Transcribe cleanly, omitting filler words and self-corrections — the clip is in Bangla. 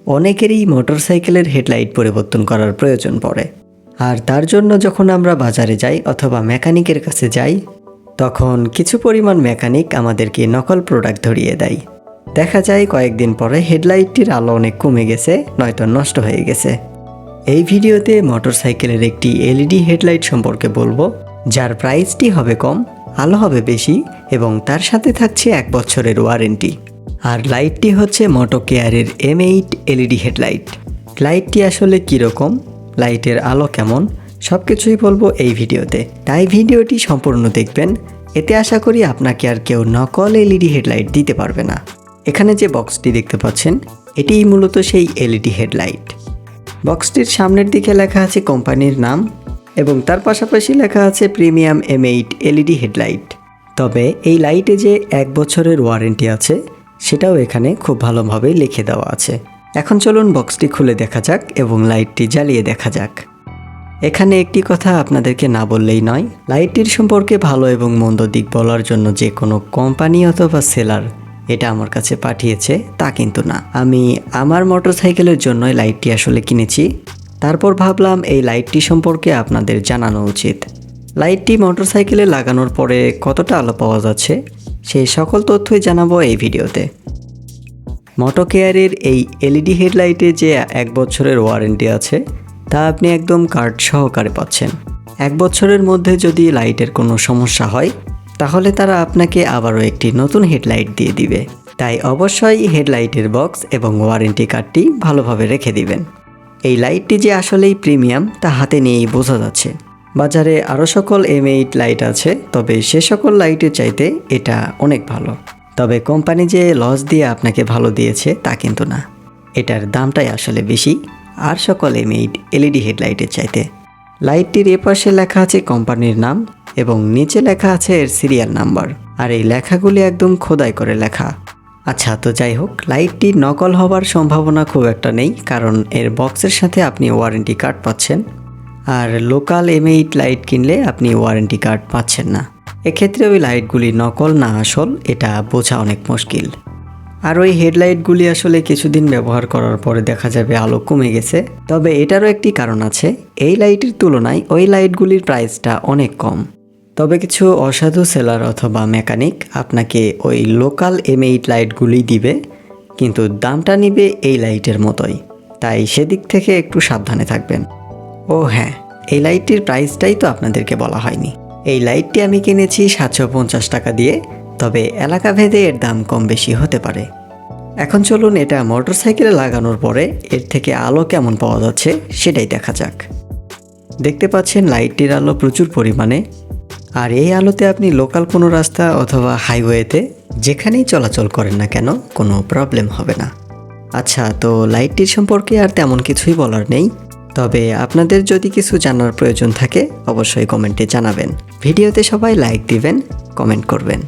অনেকেরই মোটরসাইকেলের হেডলাইট পরিবর্তন করার প্রয়োজন পড়ে। আর তার জন্য যখন আমরা বাজারে যাই অথবা মেকানিকের কাছে যাই, তখন কিছু পরিমাণ মেকানিক আমাদেরকে নকল প্রোডাক্ট ধরিয়ে দেয়। দেখা যায় কয়েকদিন পরে হেডলাইটটির আলো অনেক কমে গেছে, নয়তো নষ্ট হয়ে গেছে। এই ভিডিওতে মোটরসাইকেলের একটি এলইডি হেডলাইট সম্পর্কে বলবো, যার প্রাইসটি হবে কম, আলো হবে বেশি এবং তার সাথে থাকছে 1 বছরের ওয়ারেন্টি। আর লাইটটি হচ্ছে মোটোকেয়ারের M8 এলইডি হেডলাইট। লাইটটি আসলে কীরকম, লাইটের আলো কেমন, সব কিছুই বলবো এই ভিডিওতে, তাই ভিডিওটি সম্পূর্ণ দেখবেন। এতে আশা করি আপনাকে আর কেউ নকল এলইডি হেডলাইট দিতে পারবে না। এখানে যে বক্সটি দেখতে পাচ্ছেন, এটিই মূলত সেই এলইডি হেডলাইট। বক্সটির সামনের দিকে লেখা আছে কোম্পানির নাম এবং তার পাশাপাশি লেখা আছে প্রিমিয়াম M8 এলইডি হেডলাইট। তবে এই লাইটে যে 1 বছরের ওয়ারেন্টি আছে, সেটাও এখানে খুব ভালোভাবে লিখে দেওয়া আছে। এখন চলুন বক্সটি খুলে দেখা যাক এবং লাইটটি জ্বালিয়ে দেখা যাক। এখানে একটি কথা আপনাদেরকে না বললেই নয়, লাইটটির সম্পর্কে ভালো এবং মন্দ দিক বলার জন্য যে কোনো কোম্পানি অথবা সেলার এটা আমার কাছে পাঠিয়েছে তা কিন্তু না। আমি আমার মোটরসাইকেলের জন্যই লাইটটি আসলে কিনেছি। তারপর ভাবলাম এই লাইটটি সম্পর্কে আপনাদের জানানো উচিত। লাইটটি মোটরসাইকেলে লাগানোর পরে কতটা আলো পাওয়া যাচ্ছে, সেই সকল তথ্যই জানাবো এই ভিডিওতে। মোটোকেয়ারের এই এলইডি হেডলাইটে যে 1 বছরের ওয়ারেন্টি আছে, তা আপনি একদম কার্ড সহকারে পাচ্ছেন। 1 বছরের মধ্যে যদি লাইটের কোনো সমস্যা হয়, তাহলে তারা আপনাকে আবারও একটি নতুন হেডলাইট দিয়ে দিবে। তাই অবশ্যই হেডলাইটের বক্স এবং ওয়ারেন্টি কার্ডটি ভালোভাবে রেখে দিবেন। এই লাইটটি যে আসলেই প্রিমিয়াম তা হাতে নিয়েই বোঝা যাচ্ছে। বাজারে আরও সকল M8 লাইট আছে, তবে সে সকল লাইটের চাইতে এটা অনেক ভালো। তবে কোম্পানি যে লস দিয়ে আপনাকে ভালো দিয়েছে তা কিন্তু না, এটার দামটাই আসলে বেশি আর সকল M8 এলইডি হেডলাইটের চাইতে। লাইটটির এপাশে লেখা আছে কোম্পানির নাম এবং নিচে লেখা আছে এর সিরিয়াল নাম্বার, আর এই লেখাগুলি একদম খোদাই করে লেখা। আচ্ছা, তো যাই হোক, লাইটটি নকল হবার সম্ভাবনা খুব একটা নেই, কারণ এর বক্সের সাথে আপনি ওয়ারেন্টি কার্ড পাচ্ছেন। আর লোকাল M8 লাইট কিনলে আপনি ওয়ারেন্টি কার্ড পাচ্ছেন না। এক্ষেত্রে ওই লাইটগুলি নকল না আসল এটা বোঝা অনেক মুশকিল। আর ওই হেডলাইটগুলি আসলে কিছুদিন ব্যবহার করার পরে দেখা যাবে আলো কমে গেছে। তবে এটারও একটি কারণ আছে, এই লাইটের তুলনায় ওই লাইটগুলির প্রাইসটা অনেক কম। তবে কিছু অসাধু সেলার অথবা মেকানিক আপনাকে ওই লোকাল M8 লাইটগুলি দিবে, কিন্তু দামটা নিবে এই লাইটের মতোই। তাই সেদিক থেকে একটু সাবধানে থাকবেন। ও হ্যাঁ, এই লাইটটির প্রাইসটাই তো আপনাদেরকে বলা হয়নি। এই লাইটটি আমি কিনেছি 750 টাকা দিয়ে, তবে এলাকা ভেদে এর দাম কম বেশি হতে পারে। এখন চলুন এটা মোটরসাইকেলে লাগানোর পরে এর থেকে আলো কেমন পাওয়া যাচ্ছে সেটাই দেখা যাক। দেখতে পাচ্ছেন লাইটটির আলো প্রচুর পরিমাণে, আর এই আলোতে আপনি লোকাল কোনো রাস্তা অথবা হাইওয়েতে যেখানেই চলাচল করেন না কেন কোনো প্রবলেম হবে না। আচ্ছা, তো লাইটটির সম্পর্কে আর তেমন কিছুই বলার নেই। তবে আপনাদের যদি কিছু জানার প্রয়োজন থাকে অবশ্যই কমেন্টে জানাবেন। ভিডিওতে সবাই লাইক দিবেন, কমেন্ট করবেন।